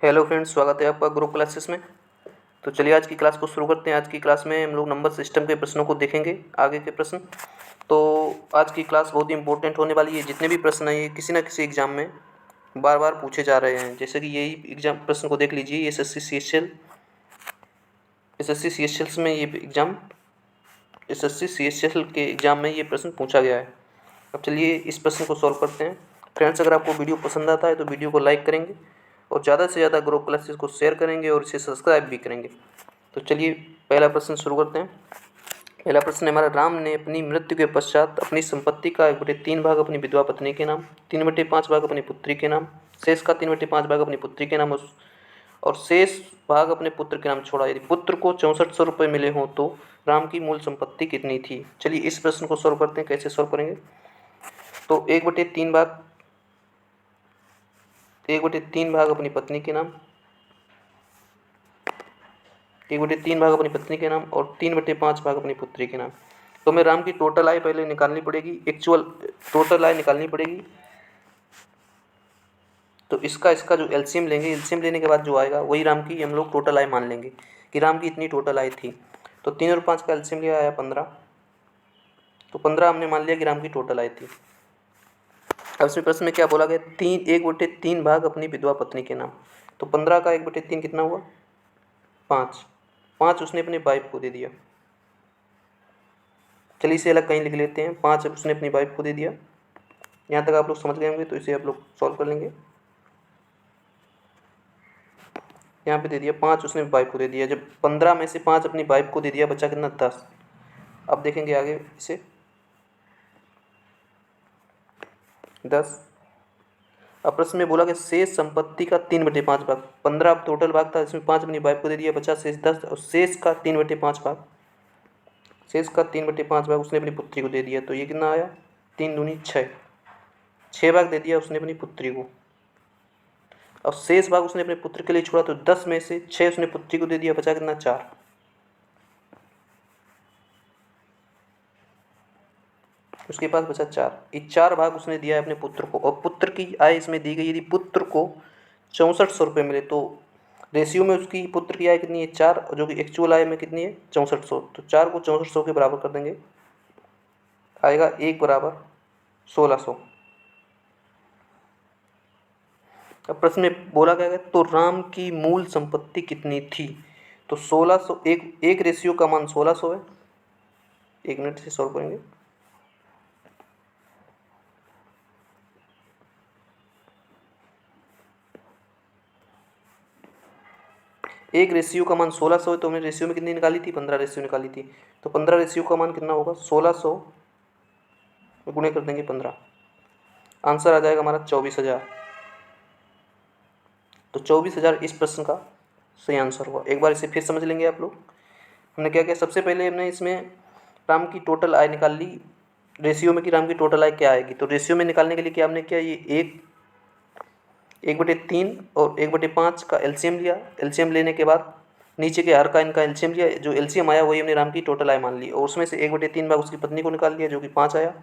Hello friends, स्वागत है आपका ग्रुप क्लासेस में। तो चलिए आज की क्लास को शुरू करते हैं। आज की क्लास में हम लोग नंबर सिस्टम के प्रश्नों को देखेंगे, आगे के प्रश्न। तो आज की क्लास बहुत ही इंपॉर्टेंट होने वाली है। जितने भी प्रश्न हैं ये किसी न किसी एग्ज़ाम में बार बार पूछे जा रहे हैं। जैसे कि यही एग्जाम प्रश्न को देख लीजिए, S S C C H L के एग्ज़ाम में ये प्रश्न पूछा गया है। अब चलिए इस प्रश्न को सॉल्व करते हैं। फ्रेंड्स, अगर आपको वीडियो पसंद आता है तो वीडियो को लाइक करेंगे और ज़्यादा से ज़्यादा ग्रुप क्लासेस को शेयर करेंगे और इसे सब्सक्राइब भी करेंगे। तो चलिए पहला प्रश्न शुरू करते हैं। पहला प्रश्न है हमारा, राम ने अपनी मृत्यु के पश्चात अपनी संपत्ति का 1/3 भाग अपनी विधवा पत्नी के नाम, 3/5 भाग अपनी पुत्री के नाम, शेष का 3/5 भाग अपनी पुत्री के नाम और शेष भाग अपने पुत्र के नाम छोड़ा। यदि पुत्र को 6400 रुपये मिले हों तो राम की मूल संपत्ति कितनी थी। चलिए इस प्रश्न को सॉल्व करते हैं। कैसे सॉल्व करेंगे, तो 1/3 भाग अपनी पत्नी के नाम, 1/3 भाग अपनी पत्नी के नाम और 3/5 भाग अपनी पुत्री के नाम। तो हमें राम की टोटल आय पहले निकालनी पड़ेगी, एक्चुअल टोटल आय निकालनी पड़ेगी। तो इसका जो एलसीएम लेंगे, एलसीएम लेने के बाद जो आएगा वही राम की हम लोग टोटल आय मान लेंगे कि राम की इतनी टोटल आय थी। तो 3 और 5 का एलसीएम लिया आया 15। तो 15 हमने मान लिया कि राम की टोटल आय थी। अब इसमें प्रश्न में क्या बोला गया, 1/3 भाग अपनी विधवा पत्नी के नाम। तो 15 का 1/3 कितना हुआ, 5। 5 उसने अपने वाइफ को दे दिया। चलिए इसे अलग कहीं लिख लेते हैं। 5 उसने अपनी वाइफ को दे दिया। यहाँ तक आप लोग समझ गए होंगे, तो इसे आप लोग सॉल्व कर लेंगे। यहाँ पे दे दिया 5 उसने वाइफ को दे दिया। जब 15 में से 5 अपनी वाइफ को दे दिया, बचा कितना, 10। अब देखेंगे आगे इसे, 10। अब प्रश्न में बोला कि शेष संपत्ति का 3/5 भाग। 15 टोटल भाग था, इसमें 5 अपनी वाइफ को दे दिया, बचा शेष 10 और शेष का 3/5 भाग, शेष का 3/5 भाग उसने अपनी पुत्री को दे दिया। तो ये कितना आया, 3 दूनी 6, 6 भाग दे दिया उसने अपनी पुत्री को। अब शेष भाग उसने अपने पुत्र के लिए छोड़ा, तो 10 में से 6 उसने पुत्री को दे दिया, बचा कितना, 4। उसके पास बचा 4। ये 4 भाग उसने दिया है अपने पुत्र को और पुत्र की आय इसमें दी गई। यदि पुत्र को 6400 रुपये मिले तो रेशियो में उसकी पुत्र की आय कितनी है, 4, जो कि एक्चुअल आय में कितनी है, 6400। तो 4 को 6400 के बराबर कर देंगे, आएगा 1 बराबर 1600। अब प्रश्न में बोला गया है तो राम की मूल संपत्ति कितनी थी। तो 1600, एक रेशियो का मान 1600 है। 1 मिनट से सॉल्व करेंगे। एक रेशियो का मान 1600 है, तो हमने रेशियो में कितनी निकाली थी, 15 रेशियो निकाली थी। तो 15 रेशियो का मान कितना होगा, 1600 गुणे कर देंगे 15, आंसर आ जाएगा हमारा 24,000। तो 24,000 इस प्रश्न का सही आंसर हुआ। एक बार इसे फिर समझ लेंगे आप लोग। हमने क्या किया, सबसे पहले हमने इसमें राम की टोटल आय निकाल ली रेशियो में कि राम की टोटल आय क्या आएगी। तो रेशियो में निकालने के लिए क्या हमने किया, ये 1/3 और 1/5 का एलसीएम लिया। एलसीएम लेने के बाद नीचे के हर का इनका एलसीएम लिया। जो एलसीएम आया वही हमने राम की टोटल आय मान ली और उसमें से 1/3 भाग उसकी पत्नी को निकाल लिया, जो कि 5 आया।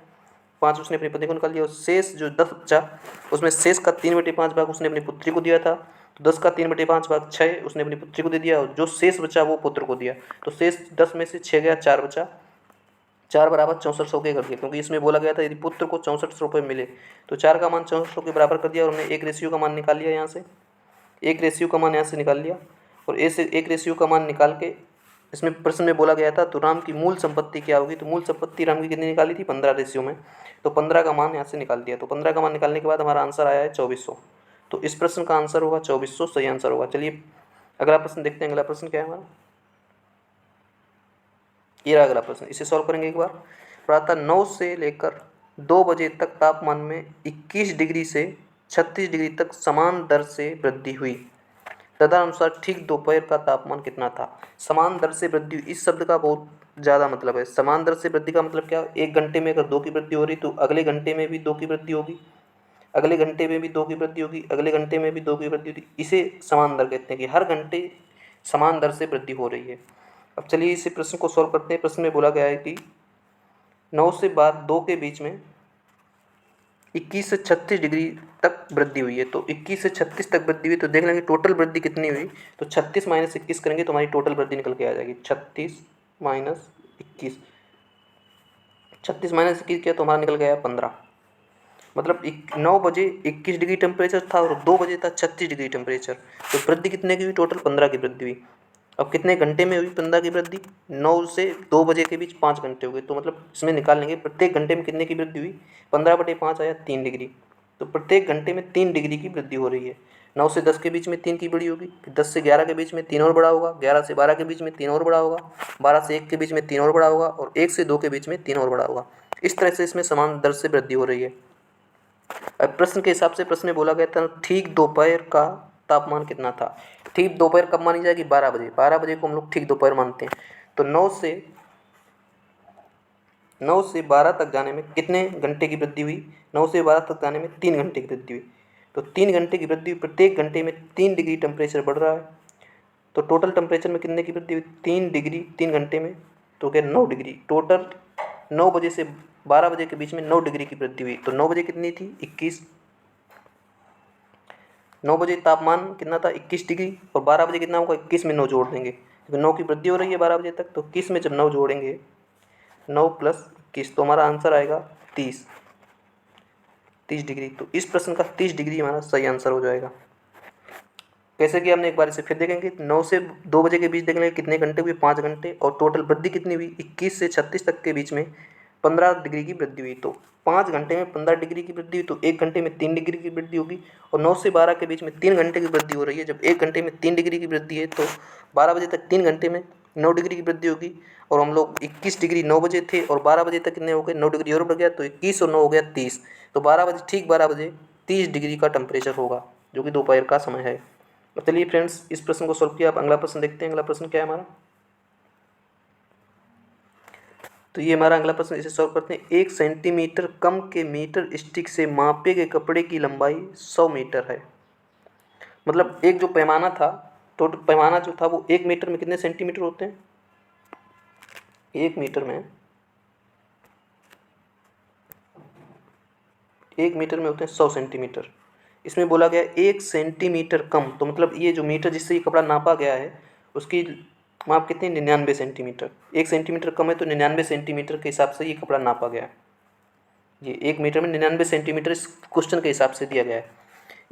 5 उसने अपनी पत्नी को निकाल लिया और शेष जो 10 बचा, उसमें शेष का 3/5 भाग उसने अपनी पुत्री को दिया था। तो 10 का 3/5 भाग 6 उसने अपनी पुत्री को दे दिया और जो शेष बचा वो पुत्र को दिया। तो शेष 10 में से 6 गया, 4 बचा। 4 बराबर 6400 के कर दिया, क्योंकि इसमें बोला गया था यदि पुत्र को 6400 रुपये मिले तो 4 का मान 6400 के बराबर कर दिया और हमने एक रेशियो का मान निकाल लिया। यहाँ से एक रेशियो का मान यहाँ से निकाल लिया और ऐसे एक रेशियो का मान निकाल के इसमें प्रश्न में बोला गया था तो राम की मूल संपत्ति क्या होगी। तो मूल संपत्ति राम की कितनी निकाली थी, 15 रेशियो में। तो 15 का मान यहाँ से निकाल दिया। तो 15 का मान निकालने के बाद हमारा आंसर आया है 2400। तो इस प्रश्न का आंसर होगा 2400, सही आंसर होगा। चलिए अगला प्रश्न देखते हैं। अगला प्रश्न क्या है हमारा, ये रहा अगला प्रश्न। इसे सॉल्व करेंगे एक बार। प्रातः 9 से लेकर 2 बजे तक तापमान में 21 डिग्री से 36 डिग्री तक समान दर से वृद्धि हुई। तदनुसार ठीक दोपहर का तापमान कितना था। समान दर से वृद्धि, इस शब्द का बहुत ज़्यादा मतलब है। समान दर से वृद्धि का मतलब क्या, एक घंटे में अगर 2 की वृद्धि हो रही तो अगले घंटे में भी 2 की वृद्धि होगी, अगले घंटे में भी 2 की वृद्धि होगी, अगले घंटे में भी 2 की वृद्धि होगी। इसे समान दर कहते हैं कि हर घंटे समान दर से वृद्धि हो रही है। अब चलिए इसी प्रश्न को सॉल्व करते हैं। प्रश्न में बोला गया है कि 9 से बाद 2 के बीच में 21 से 36 डिग्री तक वृद्धि हुई है। तो 21 से 36 तक वृद्धि हुई, तो देख लेंगे टोटल वृद्धि कितनी हुई। तो 36 माइनस 21 करेंगे तो हमारी टोटल वृद्धि निकल के आ जाएगी 36 माइनस 21। 36 माइनस 21 किया तो हमारा निकल गया 15। मतलब 9 बजे 21 डिग्री टेम्परेचर था और 2 बजे था 36 डिग्री टेम्परेचर। तो वृद्धि कितने की हुई, टोटल 15 की वृद्धि हुई। अब कितने घंटे में हुई 15 की वृद्धि, 9 से 2 बजे के बीच 5 घंटे हो गए। तो मतलब इसमें निकाल लेंगे प्रत्येक घंटे में कितने की वृद्धि हुई, 15/5 आया 3 डिग्री। तो प्रत्येक घंटे में 3 डिग्री की वृद्धि हो रही है। 9 से 10 के बीच में 3 की बड़ी होगी, फिर 10 से 11 के बीच में 3 और बड़ा होगा, 11 से 12 के बीच में 3 और बड़ा होगा, 12 से 1 के बीच में 3 और बड़ा होगा, और 1 से 2 के बीच में 3 और बड़ा होगा। इस तरह से इसमें समान दर से वृद्धि हो रही है। अब प्रश्न के हिसाब से प्रश्न में बोला गया था ठीक दोपहर का तापमान कितना था। ठीक दोपहर कब मानी जाएगी, 12 बजे। 12 बजे को हम लोग ठीक दोपहर मानते हैं। तो 9 से 12 तक जाने में कितने घंटे की वृद्धि हुई, 9 से 12 तक जाने में 3 घंटे की वृद्धि हुई। तो 3 घंटे की वृद्धि हुई, प्रत्येक घंटे में 3 डिग्री टेम्परेचर बढ़ रहा है। तो टोटल टेम्परेचर में कितने की वृद्धि हुई, 3 डिग्री 3 घंटे में, तो क्या 9 डिग्री। टोटल 9 बजे से 12 बजे के बीच में 9 डिग्री की वृद्धि हुई। तो 9 बजे कितनी थी, 21। 9 बजे तापमान कितना था, 21 डिग्री, और 12 बजे कितना होगा, 21 में 9 जोड़ देंगे क्योंकि 9 की वृद्धि हो रही है 12 बजे तक। तो 21 में जब 9 जोड़ेंगे, 9 प्लस 21, तो हमारा आंसर आएगा 30 डिग्री। तो इस प्रश्न का 30 डिग्री हमारा सही आंसर हो जाएगा। कैसे किया हमने एक बार इसे फिर देखेंगे। 9 से 2 बजे के बीच देखेंगे कितने घंटे हुए, 5 घंटे, और टोटल वृद्धि कितनी हुई, 21 से 36 तक के बीच में 15 डिग्री की वृद्धि हुई। तो 5 घंटे में 15 डिग्री की वृद्धि हुई, तो 1 घंटे में 3 डिग्री की वृद्धि होगी। और 9 से 12 के बीच में 3 घंटे की वृद्धि हो रही है। जब 1 घंटे में 3 डिग्री की वृद्धि है तो 12 बजे तक 3 घंटे में 9 डिग्री की वृद्धि होगी। और हम लोग 21 डिग्री 9 बजे थे और 12 बजे तक कितने हो गए, 9 डिग्री और बढ़ गया, तो 21 और 9 हो गया 30। तो 12 बजे, ठीक 12 बजे 30 डिग्री का टेम्परेचर होगा, जो कि दोपहर का समय है। तो चलिए फ्रेंड्स, इस प्रश्न को सॉल्व किया। आप अगला प्रश्न देखते हैं। अगला प्रश्न क्या है हमारा, तो ये हमारा अगला प्रश्न, इसे सॉल्व करते हैं। 1 सेंटीमीटर कम के मीटर स्टिक से मापे गए कपड़े की लंबाई 100 मीटर है। मतलब एक जो पैमाना था, तो पैमाना जो था वो 1 मीटर में कितने सेंटीमीटर होते हैं, 1 मीटर में 1 मीटर में होते हैं 100 सेंटीमीटर। इसमें बोला गया 1 सेंटीमीटर कम, तो मतलब ये जो मीटर जिससे ये कपड़ा नापा गया है उसकी माप कितनी, 99 सेंटीमीटर। 1 सेंटीमीटर कम है तो 99 सेंटीमीटर के हिसाब से ये कपड़ा नापा गया है। ये 1 मीटर में 99 सेंटीमीटर इस क्वेश्चन के हिसाब से दिया गया है।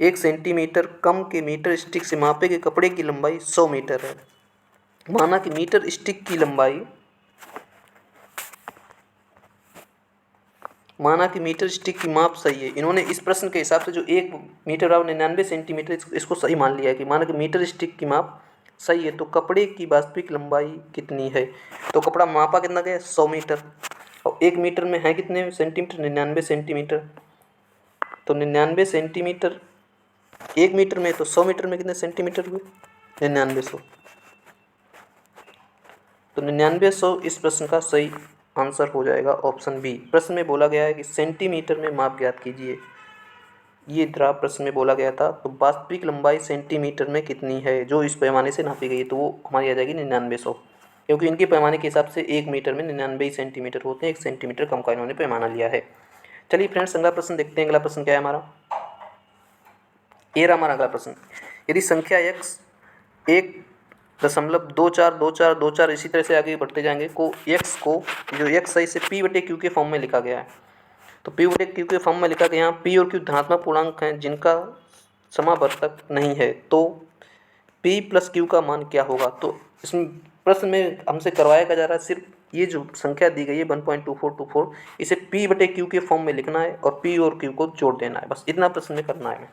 1 सेंटीमीटर कम के मीटर स्टिक से मापे गए कपड़े की लंबाई 100 मीटर है। माना कि मीटर स्टिक की लंबाई, माना कि मीटर स्टिक की माप सही है। इन्होंने इस प्रश्न के हिसाब से जो 1 मीटर बराबर 99 सेंटीमीटर, इसको सही मान लिया है कि माना कि मीटर स्टिक की माप सही है, तो कपड़े की वास्तविक लंबाई कितनी है। तो कपड़ा मापा कितना गया, 100 मीटर, और 1 मीटर में है कितने सेंटीमीटर, 99 सेंटीमीटर। तो 99 सेंटीमीटर 1 मीटर में, तो 100 मीटर में कितने सेंटीमीटर हुए, 9900। तो 9900 इस प्रश्न का सही आंसर हो जाएगा ऑप्शन बी। प्रश्न में बोला गया है कि सेंटीमीटर में माप ज्ञात कीजिए। ये द्रा प्रश्न में बोला गया था। तो वास्तविक लंबाई सेंटीमीटर में कितनी है जो इस पैमाने से नापी गई है, तो वो हमारी आ जाएगी 9900, क्योंकि इनके पैमाने के हिसाब से 1 मीटर में 99 सेंटीमीटर होते हैं। 1 सेंटीमीटर कम का इन्होंने पैमाना लिया है। चलिए फ्रेंड्स, अगला प्रश्न देखते हैं। अगला प्रश्न क्या है हमारा, ये रहा हमारा अगला प्रश्न। यदि संख्या x 1.242424 इसी तरह से आगे बढ़ते जाएंगे को x को, जो x सही से p/q के फॉर्म में लिखा गया है। तो p/q के फॉर्म में लिखा गया, यहाँ p और q धनात्मक पूर्णांक हैं जिनका समावर्तक नहीं है, तो p प्लस q का मान क्या होगा। तो इसमें प्रश्न में हमसे करवाया जा रहा है सिर्फ ये जो संख्या दी गई है 1.2424, इसे p/q के फॉर्म में लिखना है और p और q को जोड़ देना है, बस इतना प्रश्न में करना है।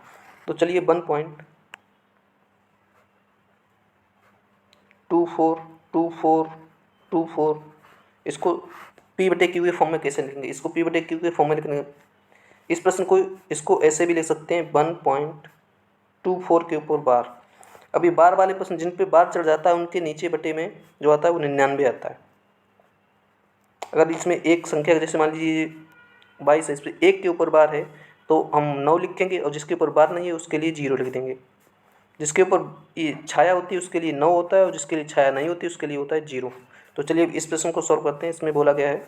तो चलिए 1.242424 इसको p/q के फॉर्म में कैसे लिखेंगे, इसको p/q के फॉर्म में लिखेंगे। इस प्रश्न को, इसको ऐसे भी लिख सकते हैं 1.24 के ऊपर बार। अभी बार वाले प्रश्न जिन पे बार चढ़ जाता है उनके नीचे बटे में जो आता है वो 99 आता है। अगर इसमें एक संख्या जैसे मान लीजिए 22 है, इस पर 1 के ऊपर बार है तो हम 9 लिखेंगे, और जिसके ऊपर बार नहीं है उसके लिए 0 लिख देंगे। जिसके ऊपर ये छाया होती है उसके लिए 9 होता है, और जिसके लिए छाया नहीं होती उसके लिए होता है 0। तो चलिए इस प्रश्न को सॉल्व करते हैं। इसमें बोला गया है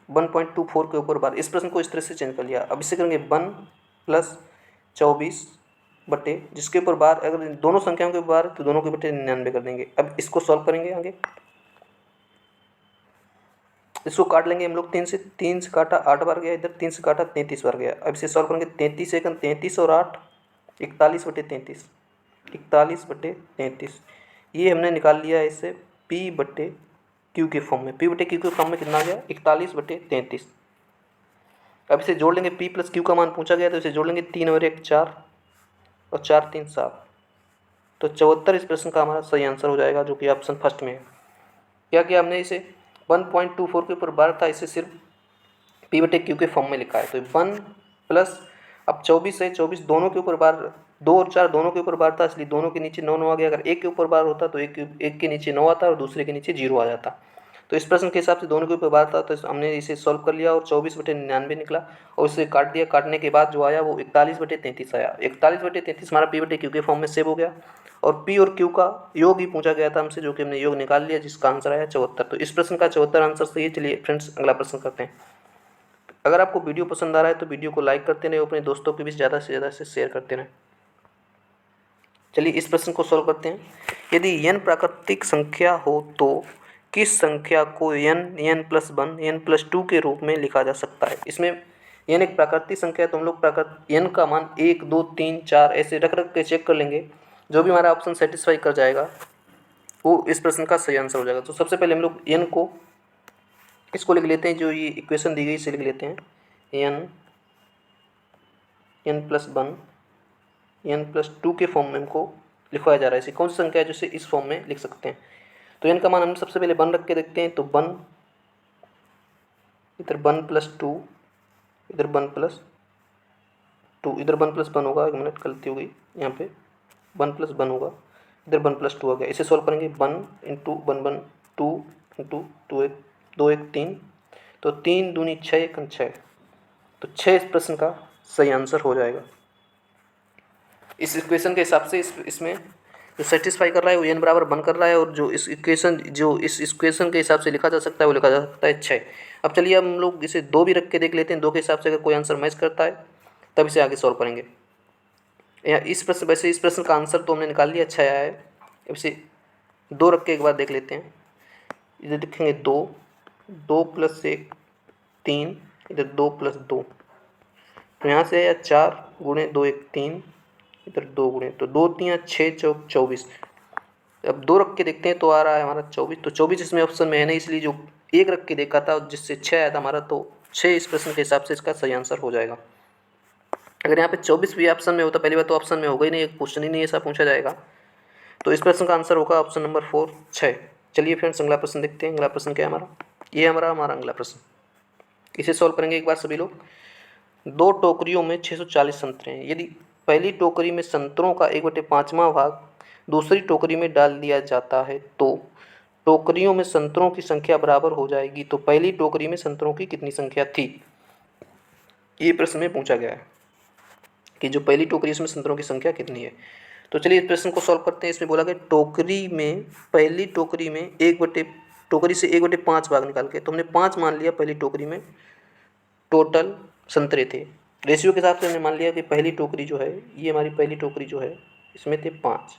1.24 के ऊपर बार। इस प्रश्न को इस तरह से चेंज कर लिया। अब इसे करेंगे 1 + 24 बटे, जिसके ऊपर बार अगर दोनों संख्याओं के बार तो दोनों के बटे 99 कर देंगे। अब इसको सॉल्व करेंगे आगे, इसको काट लेंगे हम लोग 3 से काटा 8 बार गया, इधर 3 से काटा 33 बार गया। अब इसे सॉल्व करेंगे 33 सेकंड 33 और 8 41 बटे 33, 41 बटे 33। ये हमने निकाल लिया इससे P बटे Q के फॉर्म में। P बटे Q के फॉर्म में कितना आ गया 41 बटे 33। अब इसे जोड़ लेंगे, P + Q का मान पूछा गया तो इसे जोड़ लेंगे 3 और 1 4 और 4 3 7, तो 74 इस प्रश्न का हमारा सही आंसर हो जाएगा, जो कि ऑप्शन फर्स्ट में है। क्या किया हमने, इसे 1.24 के ऊपर बार था, इसे सिर्फ P बटे Q के फॉर्म में लिखा है। तो 1 प्लस, अब 24 है, 24 दोनों के ऊपर बार, 2 और 4 दोनों के ऊपर बार था, इसलिए दोनों के नीचे 9 9 आ गया। अगर एक के ऊपर बार होता तो एक के नीचे 9 आता और दूसरे के नीचे 0 आ जाता। तो इस प्रश्न के हिसाब से दोनों के ऊपर बार था, तो हमने इसे सॉल्व कर लिया और 24 बटे 99 निकला और इसे काट दिया। काटने के बाद जो आया वो 41 बटे 33 आया। 41 बटे 33 हमारा P बटे Q के फॉर्म में सेव हो गया और P और Q का योग ही पूछा गया था हमसे, जो कि हमने योग निकाल लिया, जिसका आंसर आया 74। तो इस प्रश्न का 74 आंसर सही है। चलिए फ्रेंड्स, अगला प्रश्न करते हैं। अगर आपको वीडियो पसंद आ रहा है तो वीडियो को लाइक करते रहें, अपने दोस्तों के बीच ज़्यादा से ज़्यादा से शेयर करते रहें। चलिए इस प्रश्न को सॉल्व करते हैं। यदि n प्राकृतिक संख्या हो तो किस संख्या को n+1 n+2 के रूप में लिखा जा सकता है। इसमें n एक प्राकृतिक संख्या है तो हम लोग n का मान 1 2 3 4 ऐसे रख रख के चेक कर लेंगे। जो भी हमारा ऑप्शन सेटिस्फाई कर जाएगा वो इस प्रश्न का सही आंसर हो जाएगा। तो सबसे पहले हम लोग n को, इसको लिख लेते हैं, जो ये इक्वेशन दी गई इसे लिख लेते हैं। n+1 n+2 के फॉर्म में हमको लिखवाया जा रहा है। इसे कौन सी संख्या है जिसे इस फॉर्म में लिख सकते हैं। तो n का मान हम सबसे पहले 1 रख के देखते हैं। तो 1, इधर 1+2, इधर 1+2, इधर 1+1 होगा। 1 मिनट गलती हो गई, यहाँ पे 1+1 होगा, इधर 1+2 आ गया। इसे सॉल्व करेंगे 1 × 1 1 2 × 2 1 2 1 3, तो 3 दूनी 6 1 6, तो 6 इस प्रश्न का सही आंसर हो जाएगा। इस इक्वेशन के हिसाब से इसमें जो सेटिस्फाई कर रहा है वो n बराबर 1 कर रहा है, और जो इस इक्वेशन के हिसाब से लिखा जा सकता है वो लिखा जा सकता है 6। अब चलिए हम लोग इसे 2 भी रख के देख लेते हैं। 2 के हिसाब से अगर कोई आंसर मैच करता है तब इसे आगे सॉल्व करेंगे। या इस प्रश्न, वैसे इस प्रश्न का आंसर तो हमने निकाल लिया, 6 आया है। अब इसे 2 रख के एक बार देख लेते हैं। इधर लिखेंगे 2 2 + 1 3, इधर 2 + 2, तो यहाँ से आया 4 × 2 1 3, इधर 2 गुणे, तो 2 3 6 चौक 24। अब 2 रख के देखते हैं तो आ रहा है हमारा 24। तो 24 इसमें ऑप्शन में है नहीं, इसलिए जो 1 रख के देखा था जिससे 6 आया था हमारा, तो 6 इस प्रश्न के हिसाब से इसका सही आंसर हो जाएगा। अगर यहाँ पे 24 भी ऑप्शन में होता, पहली बार तो ऑप्शन में होगा ही नहीं, एक क्वेश्चन ही नहीं ऐसा पूछा जाएगा। तो इस प्रश्न का आंसर होगा ऑप्शन नंबर 4 6। चलिए फ्रेंड्स अगला प्रश्न देखते हैं। अगला प्रश्न क्या है हमारा, ये हमारा अगला प्रश्न। इसे सॉल्व करेंगे एक बार सभी लोग। 2 टोकरियों में 640 संतरे हैं। यदि पहली टोकरी में संतरों का 1/5वां भाग दूसरी टोकरी में डाल दिया जाता है तो टोकरियों में संतरों की संख्या बराबर हो जाएगी। तो पहली टोकरी में संतरों की कितनी संख्या थी, ये प्रश्न में पूछा गया है कि जो पहली टोकरी इसमें संतरों की संख्या कितनी है। तो चलिए इस प्रश्न को सॉल्व करते हैं। इसमें बोला गया टोकरी में, पहली टोकरी में टोकरी से 1/5 भाग निकाल के, तो हमने 5 मान लिया पहली टोकरी में टोटल संतरे थे। रेशियो के हिसाब से हमने मान लिया कि पहली टोकरी जो है, ये हमारी पहली टोकरी जो है इसमें थे 5।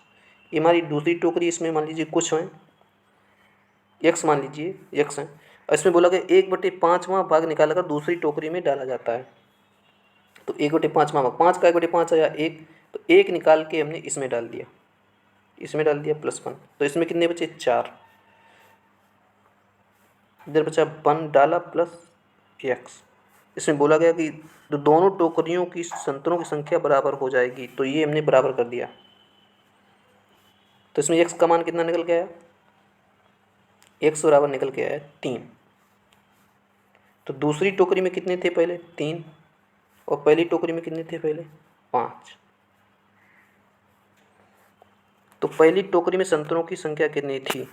ये हमारी दूसरी टोकरी, इसमें मान लीजिए कुछ हैं, x मान लीजिए x हैं, और इसमें बोला गया 1/5वां भाग निकाल कर दूसरी टोकरी में डाला जाता है। तो 1/5वां भाग, 5 का 1/5 आया 1, तो 1 निकाल के हमने इसमें डाल दिया, +1, तो इसमें कितने बचे 4, इधर बचा 1 डाला प्लस x। इसमें बोला गया कि दोनों टोकरियों की संतरों की संख्या बराबर हो जाएगी, तो ये हमने बराबर कर दिया। तो इसमें x का मान कितना निकल के आया, x बराबर निकल के आया 3। तो दूसरी टोकरी में कितने थे पहले 3, और पहली टोकरी में कितने थे पहले 5। तो पहली टोकरी में संतरों की संख्या कितनी थी,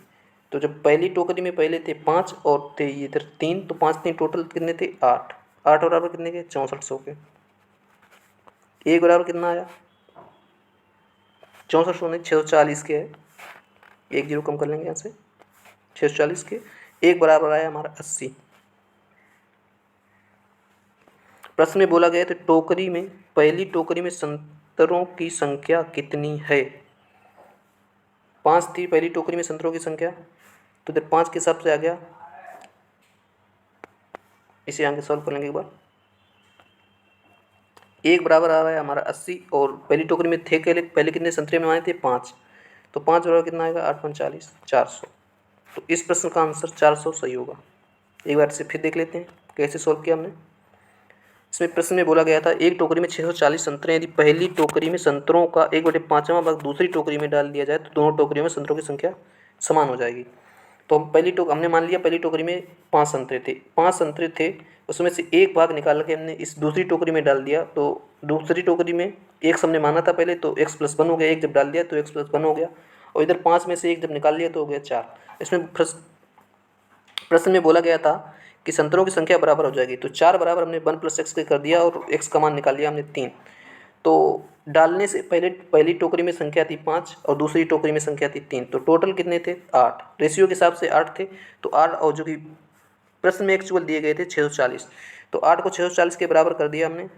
तो जब पहली टोकरी में पहले थे 5 और थे इधर 3, तो 5 3 टोटल कितने थे 8। 8 बराबर कितने के 6400 के। 1 बराबर कितना आया 6400 नहीं 640 के है, 1 0 कम कर लेंगे यहाँ से, 640 के। 1 बराबर आया हमारा 80। प्रश्न में बोला गया है तो टोकरी में, पहली टोकरी में संतरों की संख्या कितनी है। 5 थी पहली टोकरी में संतरों की संख्या, तो इधर 5 के हिसाब से आ गया। इसे आगे सॉल्व कर लेंगे एक बार। 1 बराबर आ रहा है हमारा 80 और पहली टोकरी में थे पहले कितने संतरे में आए थे 5, तो 5 बराबर कितना आएगा 8 × 40 400। तो इस प्रश्न का आंसर 400 सही होगा। एक बार इसे फिर देख लेते हैं कैसे सॉल्व किया हमने। इसमें प्रश्न में बोला गया था एक टोकरी में 640 संतरे, यदि पहली टोकरी में संतरों का 1/5वां भाग दूसरी टोकरी में डाल दिया जाए तो दोनों टोकरियों में संतरों की संख्या समान हो जाएगी। तो हम हमने मान लिया पहली टोकरी में 5 संतरे थे, 5 संतरे थे, उसमें से एक भाग निकाल के हमने इस दूसरी टोकरी में डाल दिया। तो दूसरी टोकरी में x हमने माना था पहले, तो x + 1 हो गया, एक जब डाल दिया तो x + 1 हो गया, और इधर 5 में से एक जब निकाल लिया तो हो गया 4। इसमें प्रश्न में बोला गया था कि संतरों की संख्या बराबर हो जाएगी, तो 4 बराबर हमने 1 + x के कर दिया और x का मान निकाल लिया हमने 3। तो डालने से पहले पहली टोकरी में संख्या थी 5 और दूसरी टोकरी में संख्या थी 3, तो टोटल कितने थे 8, रेशियो के हिसाब से 8 थे। तो 8 और जो कि प्रश्न में एक्चुअल दिए गए थे 640, तो 8 को 640 के बराबर कर दिया हमने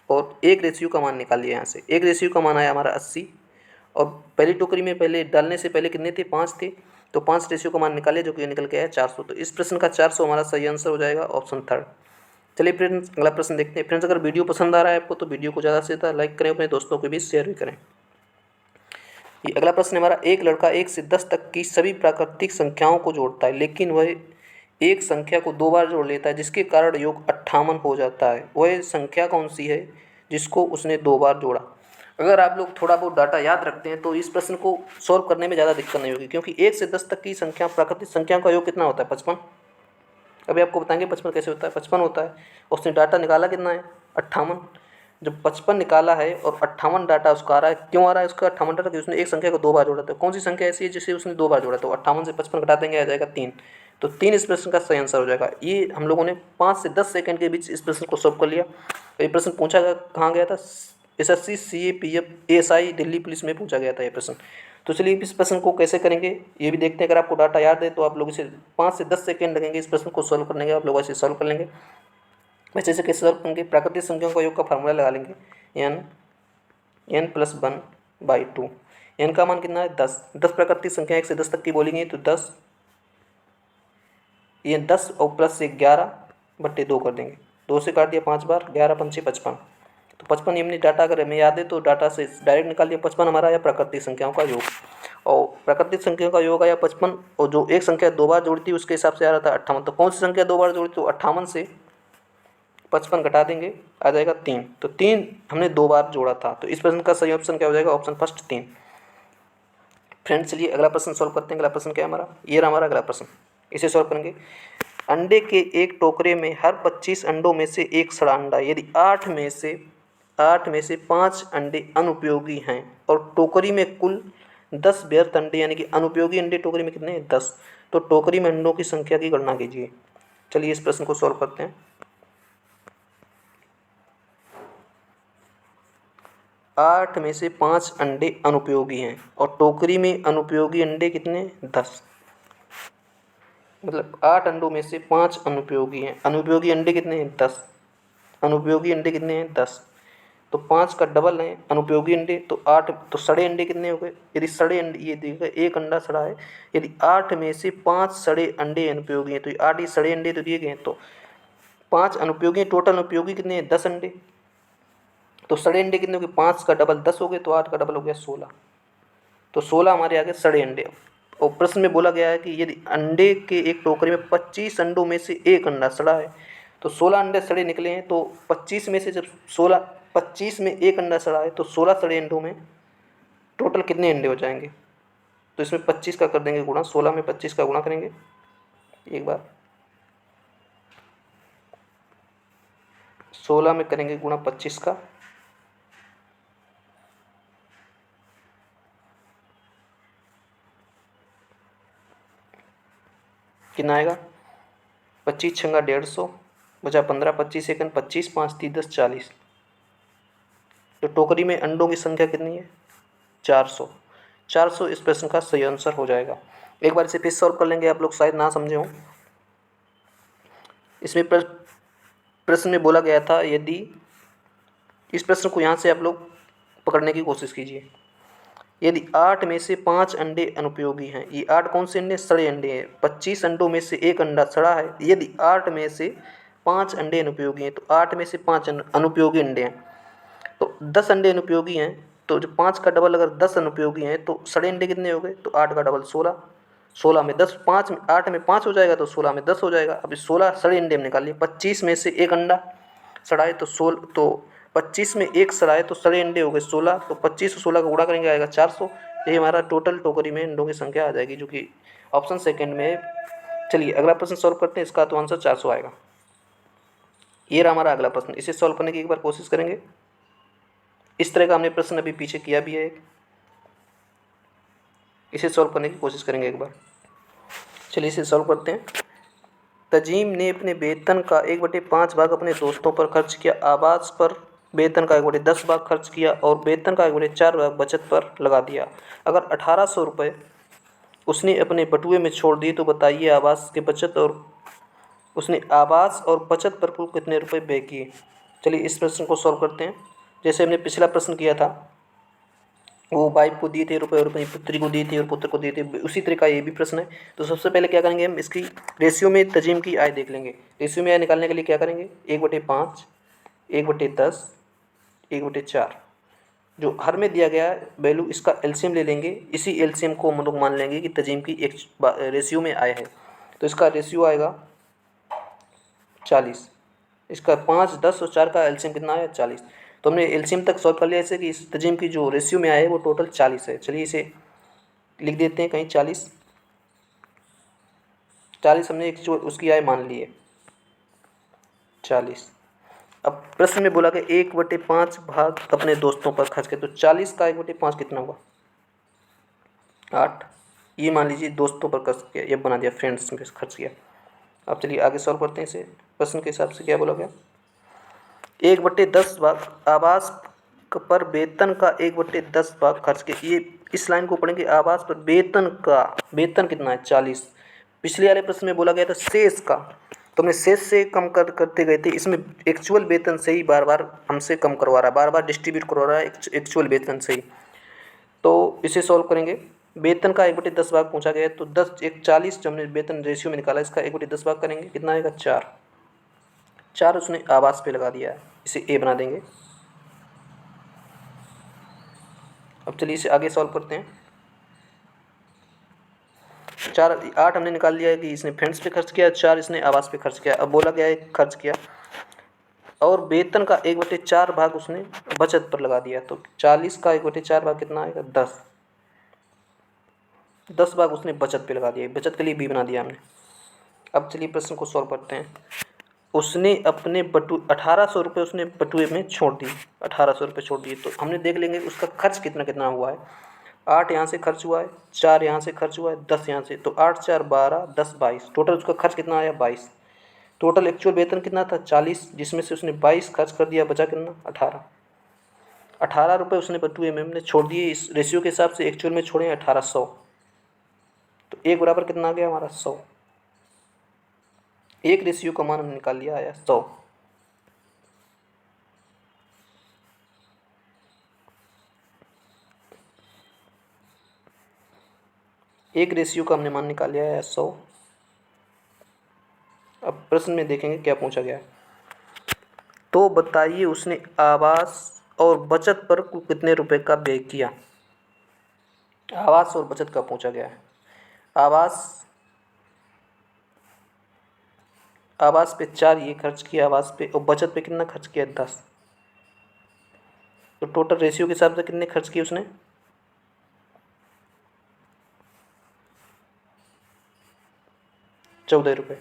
और एक रेशियो का मान निकाल लिया। यहाँ से एक रेशियो का मान आया हमारा 80 और पहली टोकरी में पहले डालने से पहले कितने थे 5 थे, तो 5 रेशियो का मान निकाले जो कि निकल के आया 400। तो इस प्रश्न का 400 हमारा सही आंसर हो जाएगा, ऑप्शन 3। चलिए फ्रेंड्स अगला प्रश्न देखते हैं। फ्रेंड्स अगर वीडियो पसंद आ रहा है आपको तो वीडियो को ज़्यादा से ज़्यादा लाइक करें, अपने दोस्तों के बीच शेयर भी करें। ये अगला प्रश्न है हमारा, एक लड़का 1 से 10 तक की सभी प्राकृतिक संख्याओं को जोड़ता है, लेकिन वह एक संख्या को 2 बार जोड़ लेता है जिसके कारण योग 58 हो जाता है। वह संख्या कौन सी है जिसको उसने 2 बार जोड़ा। अगर आप लोग थोड़ा बहुत डाटा याद रखते हैं तो इस प्रश्न को सॉल्व करने में ज़्यादा दिक्कत नहीं होगी, क्योंकि 1 से 10 तक की संख्या प्राकृतिक संख्या का योग कितना होता है 55। अभी आपको बताएंगे 55 कैसे होता है। 55 होता है, उसने डाटा निकाला कितना है 58। जब 55 निकाला है और 58 डाटा उसका आ रहा है, क्यों आ रहा है उसका 58 डाटा, कि उसने एक संख्या को 2 बार जोड़ा था। कौन सी संख्या ऐसी है जिसे उसने 2 बार जोड़ा, तो 58 से 55 घटा देंगे आ जाएगा 3। तो 3 इस प्रश्न का सही आंसर हो जाएगा। ये हम लोगों ने 5 से 10 सेकंड के बीच इस प्रश्न को सॉल्व कर लिया। ये प्रश्न पूछा कहाँ गया था, SSC CAPF ASI Delhi police में पूछा गया था ये प्रश्न। तो चलिए इस प्रश्न को कैसे करेंगे ये भी देखते हैं। अगर आपको डाटा याद है तो आप लोग इसे 5 से 10 सेकंड लगेंगे इस प्रश्न को सॉल्व करने के, आप लोग ऐसे सॉल्व कर लेंगे। वैसे इसे कैसे सॉल्व करेंगे, प्राकृतिक संख्याओं का योग का फार्मूला लगा लेंगे, n + 1/2। n का मान कितना है 10, 10 प्राकृतिक संख्या 1 से 10 तक की बोलेंगे तो 10, ये 10 और प्लस 11/2 कर देंगे, 2 से काट दिया 5 बार, 11 × 5 = 55। तो 55 हमने डाटा अगर हमें याद है तो डाटा से डायरेक्ट निकाल दिया। 55 हमारा आया प्राकृतिक संख्याओं का योग, और प्राकृतिक संख्याओं का योग आया 55, और जो एक संख्या 2 बार जोड़ती है उसके हिसाब से आ रहा था 58। तो कौन सी संख्या 2 बार जोड़ी, तो 58 से 55 घटा देंगे आ जाएगा 3। तो 3 हमने 2 बार जोड़ा था। तो इस प्रश्न का सही ऑप्शन क्या हो जाएगा, ऑप्शन फर्स्ट 3। फ्रेंड्स चलिए अगला प्रश्न सॉल्व करते हैं। अगला प्रश्न क्या है हमारा, ये रहा हमारा अगला प्रश्न, इसे सॉल्व करेंगे। अंडे के एक टोकरे में हर 25 अंडों में से एक सड़ा अंडा, यदि 8 में से 5 अंडे अनुपयोगी हैं और टोकरी में कुल 10 व्यर्थ अंडे, यानी कि अनुपयोगी अंडे टोकरी में कितने हैं 10, तो टोकरी में अंडों की संख्या की गणना कीजिए। चलिए इस प्रश्न को सॉल्व करते हैं। 8 में से 5 अंडे अनुपयोगी हैं और टोकरी में अनुपयोगी अंडे कितने 10, मतलब 8 अंडों में से 5 अनुपयोगी हैं। अनुपयोगी अंडे कितने हैं 10, अनुपयोगी अंडे कितने हैं 10, तो 5 का डबल है अनुपयोगी अंडे, तो 8, तो सड़े अंडे कितने हो गए। यदि सड़े अंडे, ये देखिए एक अंडा सड़ा है, यदि 8 में से 5 सड़े अंडे अनुपयोगी हैं, तो 8 ही सड़े अंडे तो दिए गए हैं, तो 5 अनुपयोगी हैं, टोटल अनुपयोगी कितने हैं 10 अंडे, तो सड़े अंडे कितने हो गए 5 का डबल 10 हो गए, तो 8 का डबल हो गया 16, तो 16 हमारे आगे सड़े अंडे। और प्रश्न में बोला गया है कि यदि अंडे के एक टोकरी में 25 अंडों में से एक अंडा सड़ा है, तो 16 अंडे सड़े निकले हैं, तो 25 में से जब 25 में एक अंडा सड़ा है तो 16 सड़े अंडों में टोटल कितने अंडे हो जाएंगे, तो इसमें 25 का कर देंगे गुणा, 16 में 25 का गुणा करेंगे एक बार, 16 में करेंगे गुणा 25 का, कितना आएगा 25 छंगा 150 बचा 15, 25 सेकंड 25, 5 × 3 = 10 40। तो टोकरी में अंडों की संख्या कितनी है 400। 400 इस प्रश्न का सही आंसर हो जाएगा। एक बार इसे फिर सॉल्व कर लेंगे, आप लोग शायद ना समझे हों। इसमें प्रश्न में बोला गया था, यदि इस प्रश्न को यहाँ से आप लोग पकड़ने की कोशिश कीजिए। यदि 8 में से 5 अंडे अनुपयोगी हैं, ये 8 कौन से अंडे? सड़े अंडे हैं। 25 अंडों में से 1 अंडा सड़ा है। यदि 8 में से 5 अंडे अनुपयोगी हैं, तो 8 में से 5 अनुपयोगी अंडे हैं, तो 10 अंडे अनुपयोगी हैं, तो जो 5 का डबल अगर 10 अनुपयोगी हैं तो सड़े अंडे कितने हो गए? तो 8 का डबल 16, 16 में 10, 5 में 8 में 5 हो जाएगा, तो 16 में 10 हो जाएगा। अभी 16 सड़े अंडे हम निकाल लिए। 25 में से 1 अंडा सड़ा है, तो 25 में 1 सड़ा है, तो सड़े अंडे हो गए 16, तो 25 और 16 का गुणा करेंगे, आएगा 400। ये हमारा टोटल टोकरी में अंडों की संख्या आ जाएगी, जो कि ऑप्शन सेकंड में है। चलिए अगला प्रश्न सॉल्व करते हैं। इसका तो आंसर 400 आएगा। ये रहा हमारा अगला प्रश्न। इसे सॉल्व करने की एक बार कोशिश करेंगे। इस तरह का हमने प्रश्न अभी पीछे किया भी है। इसे सॉल्व करने की कोशिश करेंगे एक बार। चलिए इसे सॉल्व करते हैं। तजीम ने अपने वेतन का 1/5 भाग अपने दोस्तों पर खर्च किया, आवास पर वेतन का 1/10 भाग खर्च किया और वेतन का 1/4 भाग बचत पर लगा दिया। अगर 1800 रुपये उसने अपने बटुए में छोड़ दिए, तो बताइए आवास के बचत और उसने आवास और बचत पर कुल कितने रुपए व्यय किए। चलिए इस प्रश्न को सॉल्व करते हैं। जैसे हमने पिछला प्रश्न किया था, वो वाइफ को दिए थे रुपए और अपनी पुत्री को दिए थे और पुत्र को दिए थे, उसी तरह का ये भी प्रश्न है। तो सबसे पहले क्या करेंगे, हम इसकी रेशियो में तजीम की आय देख लेंगे। रेशियो में आय निकालने के लिए क्या करेंगे, 1/5, 1/10, 1/4, जो हर में दिया गया वैल्यू, इसका एलसीएम ले लेंगे। इसी एलसीएम को हम लोग मान लेंगे कि तजीम की एक रेशियो में आय है। तो इसका रेशियो आएगा 40। इसका 5, 10 और 4 का एलसीएम कितना है? 40। तो हमने एलसीएम तक सॉल्व कर लिया ऐसे कि इस तजीम की जो रेशियो में आया है वो टोटल 40 है। चलिए इसे लिख देते हैं कहीं 40। 40 हमने एक जो उसकी आय मान ली है 40। अब प्रश्न में बोला कि 1/5 भाग अपने दोस्तों पर खर्च किया, तो 40 का 1/5 कितना हुआ? 8। ये मान लीजिए दोस्तों पर खर्च किया, ये बना दिया फ्रेंड्स में खर्च किया। अब चलिए आगे सॉल्व करते हैं इसे। प्रश्न के हिसाब से क्या बोला गया, 1/10 भाग आवास पर वेतन का 1/10 भाग खर्च किया। ये इस लाइन को पढ़ेंगे, आवास पर वेतन का, वेतन कितना है? 40। पिछले वाले प्रश्न में बोला गया था शेष का, तो हमने शेष से कम करते गए थे। इसमें एक्चुअल वेतन से ही बार बार हमसे कम करवा रहा है, बार बार डिस्ट्रीब्यूट करवा रहा है एक्चुअल वेतन से ही। तो इसे सॉल्व करेंगे। वेतन का 1/10 भाग पूछा गया है, तो 10 1 40 जो हमने वेतन रेशियो में निकाला, इसका 1/10 भाग करेंगे, कितना आएगा? 4। 4 उसने आवास पे लगा दिया है, इसे ए बना देंगे। अब चलिए इसे आगे सॉल्व करते हैं। 4 8 हमने निकाल लिया है कि इसने फ्रेंड्स पे खर्च किया, 4 इसने आवास पे खर्च किया। अब बोला गया है खर्च किया, और वेतन का 1/4 भाग उसने बचत पर लगा दिया। तो 40 का 1/4 भाग कितना आएगा? 10। 10 भाग उसने बचत पे लगा दिया, बचत के लिए बी बना दिया हमने। अब चलिए प्रश्न को सॉल्व करते हैं। उसने अपने 1800 रुपये उसने बटुए में छोड़ दिए, 1800 रुपये छोड़ दिए, तो हमने देख लेंगे उसका खर्च कितना कितना हुआ है। 8 यहाँ से खर्च हुआ है, 4 यहाँ से खर्च हुआ है, 10 यहाँ से, तो 8 4 12 10 22, टोटल उसका खर्च कितना आया? 22। टोटल एक्चुअल वेतन कितना था? 40, जिसमें से उसने 22 खर्च कर दिया, बचा कितना? 18। 18 रुपये उसने बटुए में हमने छोड़ दिए। इस रेशियो के हिसाब से एक्चुअल में छोड़े 1800, तो एक बराबर कितना आ गया हमारा? 100। एक रेशियो का मान हमने निकाल लिया, आया 100। एक रेशियो का हमने मान निकाल लिया है 100। अब प्रश्न में देखेंगे क्या पूछा गया है। तो बताइए उसने आवास और बचत पर कुल कितने रुपए का व्यय किया। आवास और बचत का पूछा गया है। आवास पे 4 ये खर्च किया आवास पे, और बचत पे कितना खर्च किया? 10। तो टोटल रेशियो के हिसाब से कितने खर्च किए उसने? 14 रुपये।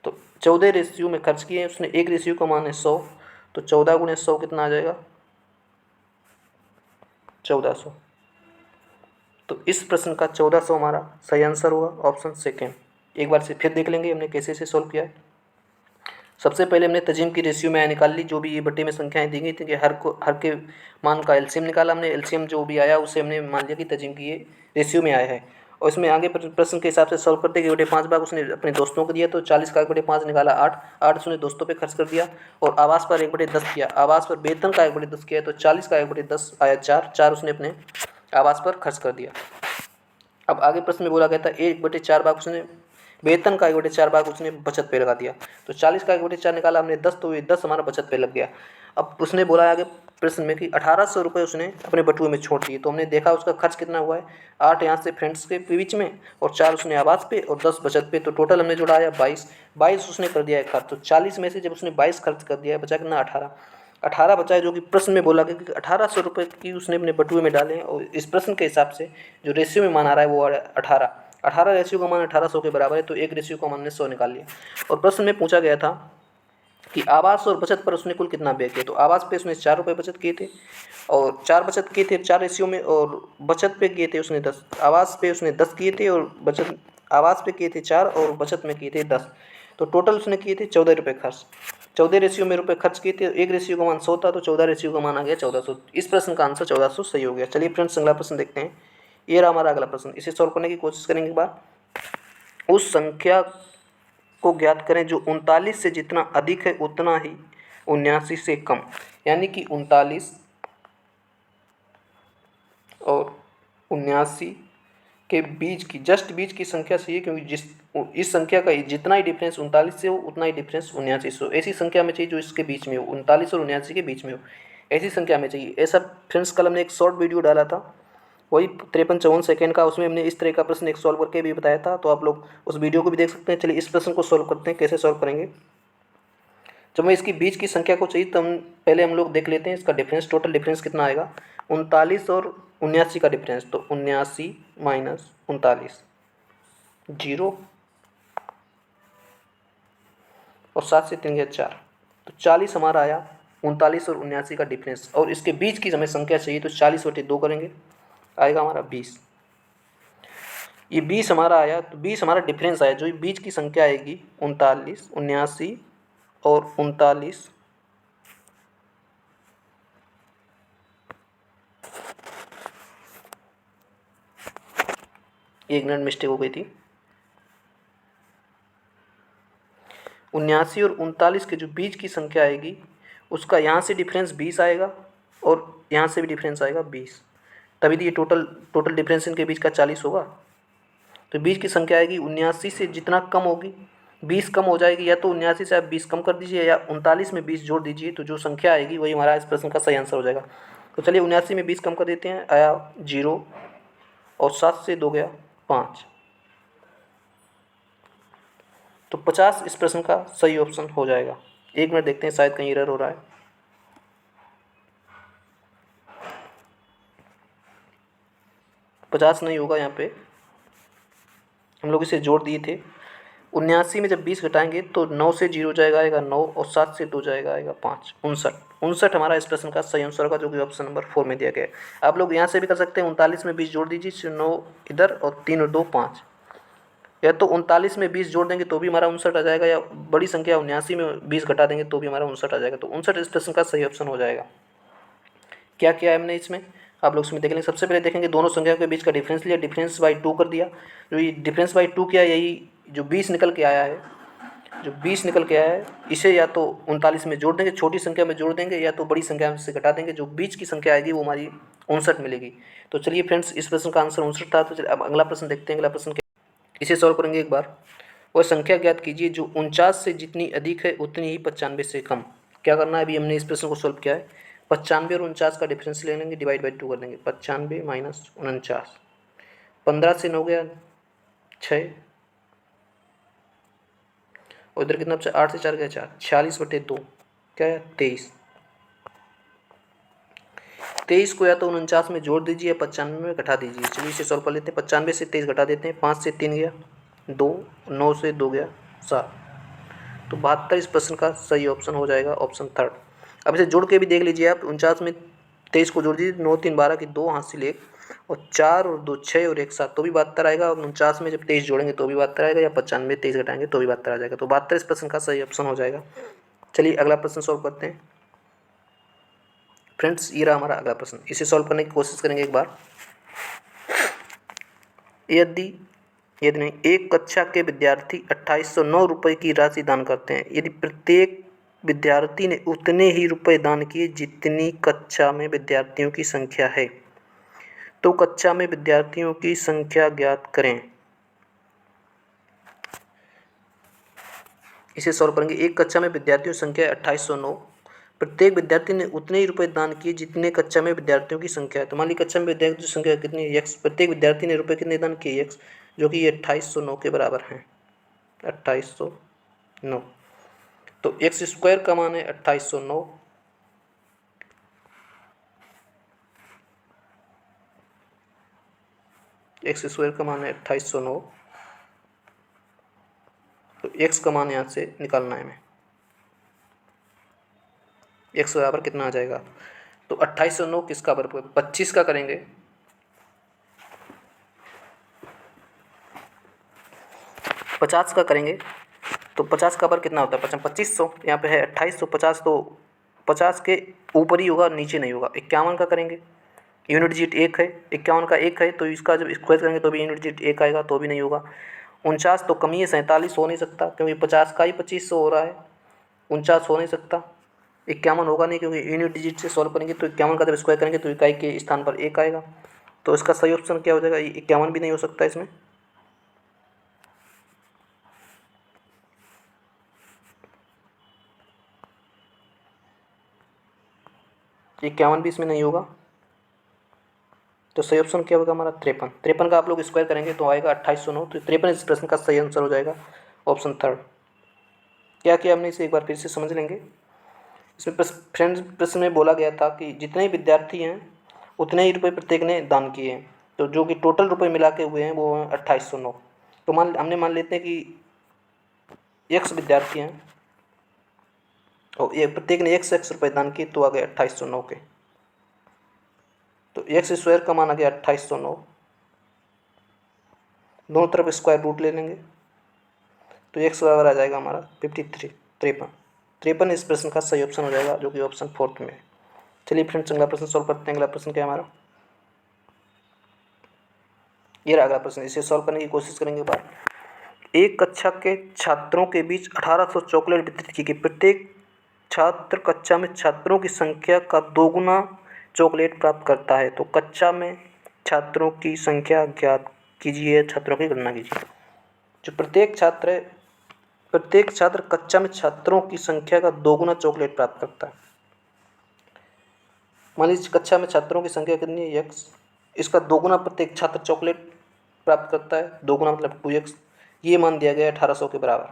तो 14 रेशियो में खर्च किए उसने। एक रेशियो का मान है 100, तो 14 गुणे 100 कितना आ जाएगा? 1400। तो इस प्रश्न का 1400 हमारा सही आंसर होगा, ऑप्शन सेकेंड। एक बार से फिर देख लेंगे हमने कैसे से सॉल्व किया है। सबसे पहले हमने तजीम की रेशियो में आय निकाल ली, जो भी ये बटे में संख्याएं दी गई थी कि हर के मान का एलसीएम निकाला हमने। एलसीएम जो भी आया उसे हमने मान लिया कि तजीम की ये रेशियो में आया है। और इसमें आगे प्रश्न के हिसाब से सॉल्व करते कि 1/5 उसने अपने दोस्तों को दिया, तो 40 का 1/5 निकाला 8, 8 उसने दोस्तों पे खर्च कर दिया। और आवास पर 1/10 किया, आवास पर वेतन का 1/10 किया, तो 40 का 1/10 आया 4, 4 उसने अपने आवास पर खर्च कर दिया। अब आगे प्रश्न में बोला गया था 1/4 उसने वेतन का 1/4 उसने बचत पे लगा दिया। तो 40 का 1/4 निकाला हमने 10, तो ये 10 हमारा बचत पे लग गया। अब उसने बोला आगे प्रश्न में कि 1800 रुपये उसने अपने बटुए में छोड़ दिए। तो हमने देखा उसका खर्च कितना हुआ है, 8 यहाँ से फ्रेंड्स के बीच में, और 4 उसने आवास पे और 10 बचत पे, तो टोटल हमने जोड़ा आया 22 उसने कर दिया है खर्च। तो 40 में से जब उसने 22 खर्च कर दिया है, बचा कितना 18 बचा है, जो कि प्रश्न में बोला गया कि 1800 रुपये की उसने अपने बटुए में डाले। और इस प्रश्न के हिसाब से जो रेशियो में मान आ रहा है वो आ रहा है 18 रेशियो का मान 1800 के बराबर है, तो एक रेशियो का मान ने 100 निकाल लिया। और प्रश्न में पूछा गया था कि आवास और बचत पर उसने कुल कितना व्यय किया। तो आवास पे उसने 4 रुपये बचत किए थे, और 4 बचत किए थे 4 रेशियो में, और बचत पे किए थे उसने 10, आवास पे उसने 10 किए थे, और बचत आवास पे किए थे 4 और बचत में किए थे 10। तो टोटल उसने किए थे 14 रुपये खर्च, 14 रेशियो में रुपये खर्च किए थे। एक रेशियो का मान 100 था, तो 14 रेशियो का मान आ गया 1400। इस प्रश्न का आंसर 1400 सही हो गया। चलिए फ्रेंड्स अगला प्रश्न देखते हैं। ये रहा हमारा अगला प्रश्न, इसे सॉल्व करने की कोशिश करेंगे एक बार। उस संख्या को ज्ञात करें जो 39 से जितना अधिक है उतना ही 79 से कम। यानी कि 39 और 79 के बीच की, जस्ट बीच की संख्या चाहिए, क्योंकि इस संख्या का जितना ही डिफरेंस 39 से हो उतना ही डिफरेंस 79 से हो। ऐसी संख्या में चाहिए जो इसके बीच में हो, 39 और 79 के बीच में हो, ऐसी संख्या में चाहिए। ऐसा फ्रेंड्स कल हमने एक शॉर्ट वीडियो डाला था, वही 53-54 सेकेंड का, उसमें हमने इस तरह का प्रश्न एक सॉल्व करके भी बताया था, तो आप लोग उस वीडियो को भी देख सकते हैं। चलिए इस प्रश्न को सॉल्व करते हैं। कैसे सॉल्व करेंगे, जब मैं इसकी बीच की संख्या को चाहिए तो हम लोग देख लेते हैं इसका डिफरेंस, टोटल डिफरेंस कितना आएगा 39 और 79 का डिफरेंस। तो 79 माइनस 39 0, और 7 से 3 गया 4, तो 40 हमारा आया 39 और 79 का डिफरेंस। और इसके बीच की हमें संख्या चाहिए, तो 40/2 करेंगे, आएगा हमारा 20। ये 20 हमारा आया, तो 20 हमारा डिफरेंस आया, जो ये बीच की संख्या आएगी 39, 79 और 39, एक मिनट मिस्टेक हो गई थी, 79 और 39 के जो बीच की संख्या आएगी उसका यहाँ से डिफरेंस 20 आएगा, और यहाँ से भी डिफरेंस आएगा 20, तभी तो ये टोटल डिफरेंस इनके बीच का 40 होगा। तो बीच की संख्या आएगी 79 से जितना कम होगी, 20 कम हो जाएगी, या तो 79 से आप 20 कम कर दीजिए, या 39 में 20 जोड़ दीजिए, तो जो संख्या आएगी वही हमारा इस प्रश्न का सही आंसर हो जाएगा। तो चलिए 79 में 20 कम कर देते हैं, आया 0, और 7 से 2 गया 5, तो 50 इस प्रश्न का सही ऑप्शन हो जाएगा। एक मिनट देखते हैं, शायद कहीं एरर हो रहा है। पचास नहीं होगा, यहाँ पे हम लोग इसे जोड़ दिए थे। 79 में जब 20 घटाएंगे तो 9 से 0 जाएगा, आएगा 9, और 7 से 2 जाएगा, आएगा 5, 59 हमारा इस प्रश्न का सही आंसर होगा, जो कि ऑप्शन नंबर 4 में दिया गया है। आप लोग यहाँ से भी कर सकते हैं, 39 में 20 जोड़ दीजिए, 9 इधर और 3 और 2 5, या तो 39 में 20 जोड़ देंगे तो भी हमारा 59 आ जाएगा, या बड़ी संख्या 79 में 20 घटा देंगे तो भी हमारा 59 आ जाएगा। तो 59 इस प्रश्न का सही ऑप्शन हो जाएगा। क्या किया है हमने इसमें, आप लोग इसमें देख लेंगे। सबसे पहले देखेंगे दोनों संख्याओं के बीच का डिफरेंस लिया, डिफरेंस बाई 2 कर दिया। जो ये डिफरेंस बाई 2 किया, यही जो 20 निकल के आया है, जो 20 निकल के आया है, इसे या तो 39 में जोड़ देंगे, छोटी संख्या में जोड़ देंगे, या तो बड़ी संख्या से घटा देंगे। जो बीच की संख्या आएगी वो हमारी 59 मिलेगी। तो चलिए फ्रेंड्स, इस प्रश्न का आंसर 59 था। तो चलिए अब अगला प्रश्न देखते हैं। अगला प्रश्न इसे सॉल्व करेंगे एक बार। वह संख्या ज्ञात कीजिए जो 49 से जितनी अधिक है उतनी ही 95 से कम। क्या करना है, अभी हमने इस प्रश्न को सॉल्व किया है। 95 और 49 का डिफरेंस ले लेंगे, डिवाइड बाई 2 कर देंगे। 95 माइनस 49, 15 से 9 गया 6, और इधर कितना बचा, 8 से 4 गया 4, 46/2 क्या है 23। 23 को या तो 49 में जोड़ दीजिए, 95 में घटा दीजिए। चलिए इसे सॉल्व कर लेते हैं। 95 से 23 घटा देते हैं, 5 से 3 गया 2, 9 से 2 गया 7, तो 72 इस प्रश्न का सही ऑप्शन हो जाएगा, ऑप्शन थर्ड। अब इसे जोड़ के भी देख लीजिए आप। 49 में 23 को जोड़ दीजिए, 9 3 12 की 2 हासिल 1, और 4 और 2 6 और 1 7, तो भी 72 आएगा। और 49 में जब 23 जोड़ेंगे तो भी 72 आएगा, या 95 में 23 घटाएंगे तो भी 72 आ जाएगा। तो 72 इस प्रश्न का सही ऑप्शन हो जाएगा। चलिए अगला प्रश्न सॉल्व करते हैं फ्रेंड्स। ये रहा हमारा अगला प्रश्न, इसे सॉल्व करने की कोशिश करेंगे एक बार। यदि यदि नहीं, एक कक्षा के विद्यार्थी 2809 रुपये की राशि दान करते हैं, यदि प्रत्येक विद्यार्थी ने उतने ही रुपये दान किए जितनी कक्षा में विद्यार्थियों की संख्या है, तो कक्षा में विद्यार्थियों की संख्या ज्ञात करें। इसे सॉल्व करेंगे। एक कक्षा में विद्यार्थियों की संख्या 2809, प्रत्येक विद्यार्थी ने उतने ही रुपये दान किए जितने कक्षा में विद्यार्थियों की संख्या है। तो मान ली कक्षा में विद्यार्थियों की संख्या कितनी है, x। प्रत्येक विद्यार्थी ने रुपये कितने दान किए, x, जो कि 2809 के बराबर हैं, 2809। तो एक्स स्क्वायर का मान है 2809, एक्स स्क्वायर का मान है 2809। तो एक्स का मान यहाँ से निकालना है हमें, एक्स बराबर कितना आ जाएगा। तो 2809 किसका बराबर, 25 का करेंगे। 50 का करेंगे तो 50 का बराबर कितना होता है, 2500। यहाँ पे है 2850, तो 50 के ऊपर ही होगा, नीचे नहीं होगा। 51 का करेंगे, यूनिट डिजिट 1 है, 51 का 1 है, तो इसका जब स्क्वायर करेंगे तो भी यूनिट डिजिट 1 आएगा, तो भी नहीं होगा। 49 तो कम ही है, 47 हो नहीं सकता, क्योंकि 50 का ही 2500 हो रहा है, 49 हो नहीं सकता। 51 होगा नहीं, क्योंकि यूनिट डिजिट से सॉल्व करेंगे तो 51 का जब स्क्वायर करेंगे तो इकाई के स्थान पर 1 आएगा। तो इसका सही ऑप्शन क्या हो जाएगा, 51 भी नहीं हो सकता इसमें। ये 51 भी इसमें नहीं होगा। तो सही ऑप्शन क्या होगा हमारा, 53। 53 का आप लोग स्क्वायर करेंगे तो आएगा 2809। तो 53 इस प्रश्न का सही आंसर हो जाएगा, ऑप्शन थर्ड। क्या किया हमने, इसे एक बार फिर से समझ लेंगे। इसमें फ्रेंड्स प्रश्न में बोला गया था कि जितने विद्यार्थी हैं उतने ही रुपये प्रत्येक ने दान किए हैं, तो जो कि टोटल रुपये मिला के हुए हैं वो हैं 2809। तो हमने मान लेते हैं कि x विद्यार्थी हैं और ये प्रत्येक ने x रुपये दान किए, तो आ गए 2809 के। तो एक्स स्क्वायर का मान आ गया 2809, दोनों तरफ स्क्वायर रूट ले लेंगे, तो एक्स बराबर आ जाएगा हमारा 53 इस प्रश्न का सही ऑप्शन हो जाएगा, जो कि ऑप्शन फोर्थ में है। चलिए फ्रेंड्स अगला प्रश्न सॉल्व करते हैं। अगला प्रश्न क्या है हमारा, ये रहा अगला प्रश्न। इसे सॉल्व करने की कोशिश करेंगे बात। एक कक्षा के छात्रों के बीच 1800 चॉकलेट वितरित की गई, प्रत्येक छात्र कक्षा में छात्रों की संख्या का 2 गुना चॉकलेट प्राप्त करता है, तो कक्षा में छात्रों की संख्या ज्ञात कीजिए, छात्रों की गणना कीजिए। जो प्रत्येक छात्र कक्षा में छात्रों की संख्या का 2 गुना चॉकलेट प्राप्त करता है। मान लीजिए कक्षा में छात्रों की संख्या कितनी है, x, इसका 2 गुना प्रत्येक छात्र चॉकलेट प्राप्त करता है, 2 गुना मतलब 2x। ये मान दिया गया 1800 के बराबर।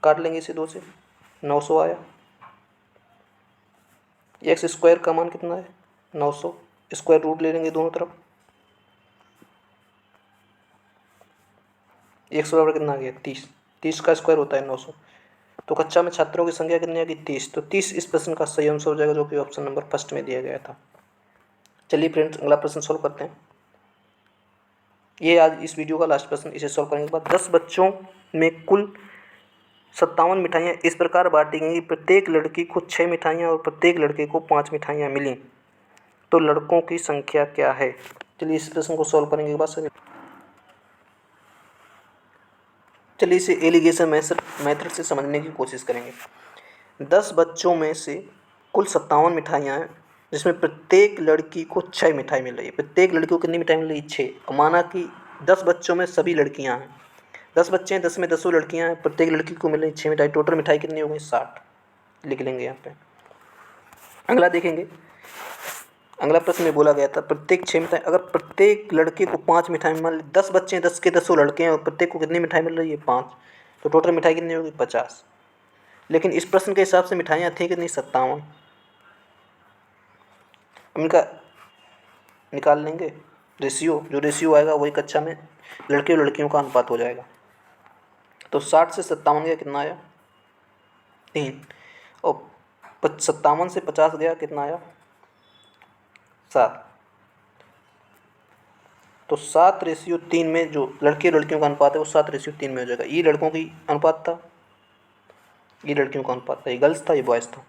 काट लेंगे इसे 2 से, 900 आया। एक्स स्क्वायर का मान कितना है, 900, स्क्वायर रूट ले लेंगे दोनों तरफ। एक्स बराबर कितना आ गया, 30। 30 का स्क्वायर होता है 900। तो कक्षा में छात्रों की संख्या कितनी आ गई, 30। तो 30 इस प्रश्न का सही आंसर हो जाएगा, जो कि ऑप्शन नंबर फर्स्ट में दिया गया था। चलिए फ्रेंड्स अगला प्रश्न सॉल्व करते हैं। ये आज इस वीडियो का लास्ट प्रश्न। इसे सॉल्व करने के बाद 10 बच्चों में कुल 57 मिठाइयाँ इस प्रकार बांटी गई, प्रत्येक लड़की को 6 मिठाइयाँ और प्रत्येक लड़के को 5 मिठाइयाँ मिली, तो लड़कों की संख्या क्या है। चलिए इस प्रश्न को सॉल्व करने के बाद चलिए इसे एलिगेशन मेथड से समझने की कोशिश करेंगे। 10 बच्चों में से कुल 57 मिठाइयाँ हैं, जिसमें प्रत्येक लड़की को 6 मिठाई मिल रही है। प्रत्येक लड़की को कितनी मिठाई मिल रही है, 6। माना कि 10 बच्चों में सभी लड़कियाँ हैं, 10 बच्चे हैं, 10 में 10 लड़कियाँ हैं, प्रत्येक लड़की को मिल रही 6 मिठाई। टोटल मिठाई कितनी हो गई, 60 लिख लेंगे यहाँ पे। अगला देखेंगे, अगला प्रश्न में बोला गया था प्रत्येक 6 मिठाई, अगर प्रत्येक लड़के को 5 मिठाई, मान ली 10 बच्चे हैं, 10 के 10 लड़के हैं और प्रत्येक को कितनी मिठाई मिल रही है, 5, तो टोटल मिठाई कितनी होगी, 50। लेकिन इस प्रश्न के हिसाब से मिठाइयाँ थी कितनी, 57। इनका निकाल लेंगे रेशियो, जो रेशियो आएगा वही कक्षा में लड़के और लड़कियों का अनुपात हो जाएगा। तो 60 से 57 गया, कितना आया, 3। और 57 से 50 गया, कितना आया, 7। तो 7:3 में जो लड़के और लड़कियों का अनुपात है वो 7:3 में हो जाएगा। ये लड़कों की अनुपात था, ये लड़कियों का अनुपात था, ये गर्ल्स था, ये बॉयज़ था।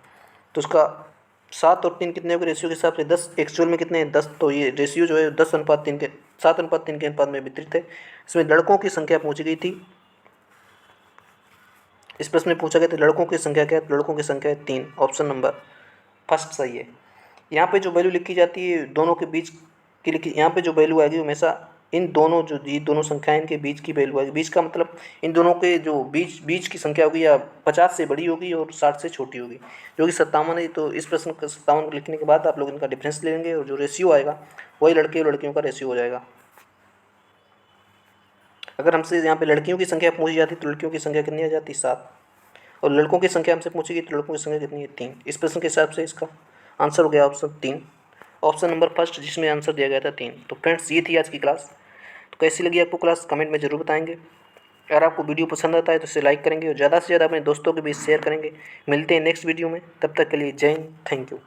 तो उसका 7 और 3 कितने हो गए रेशियो के हिसाब से, 10 एक्चुअल में कितने हैं, 10। तो ये रेशियो जो है 10:3 के 7:3 के अनुपात में वितरित है। इसमें लड़कों की संख्या पूछी गई थी। इस प्रश्न में पूछा गया था लड़कों की संख्या क्या है, तो लड़कों की संख्या है 3। ऑप्शन नंबर फर्स्ट सही है। यहाँ पे जो वैल्यू लिखी जाती है दोनों के बीच की लिखी, यहाँ पे जो वैल्यू आएगी हमेशा इन दोनों जो ये दोनों संख्याएं इनके बीच की वैल्यू आएगी। बीच का मतलब इन दोनों के जो बीच की संख्या होगी या 50 से बड़ी होगी और 60 से छोटी होगी, जो कि 57 है। तो इस प्रश्न का 57 को लिखने के बाद आप लोग इनका डिफरेंस ले लेंगे और जो रेशियो आएगा वही लड़के और लड़कियों का रेशियो हो जाएगा। अगर हमसे यहाँ पे लड़कियों की संख्या पूछी जाती तो लड़कियों की संख्या कितनी आ जाती, 7, और लड़कों की संख्या हमसे पूछेगी तो लड़कों की संख्या कितनी है, 3। इस प्रश्न के हिसाब से इसका आंसर हो गया ऑप्शन 3, ऑप्शन नंबर फर्स्ट, जिसमें आंसर दिया गया था 3। तो फ्रेंड्स ये थी आज की क्लास। तो कैसी लगी आपको क्लास कमेंट में ज़रूर बताएंगे। अगर आपको वीडियो पसंद आता है तो इसे लाइक करेंगे और ज़्यादा से ज़्यादा अपने दोस्तों के बीच शेयर करेंगे। मिलते हैं नेक्स्ट वीडियो में, तब तक के लिए जय हिंद, थैंक यू।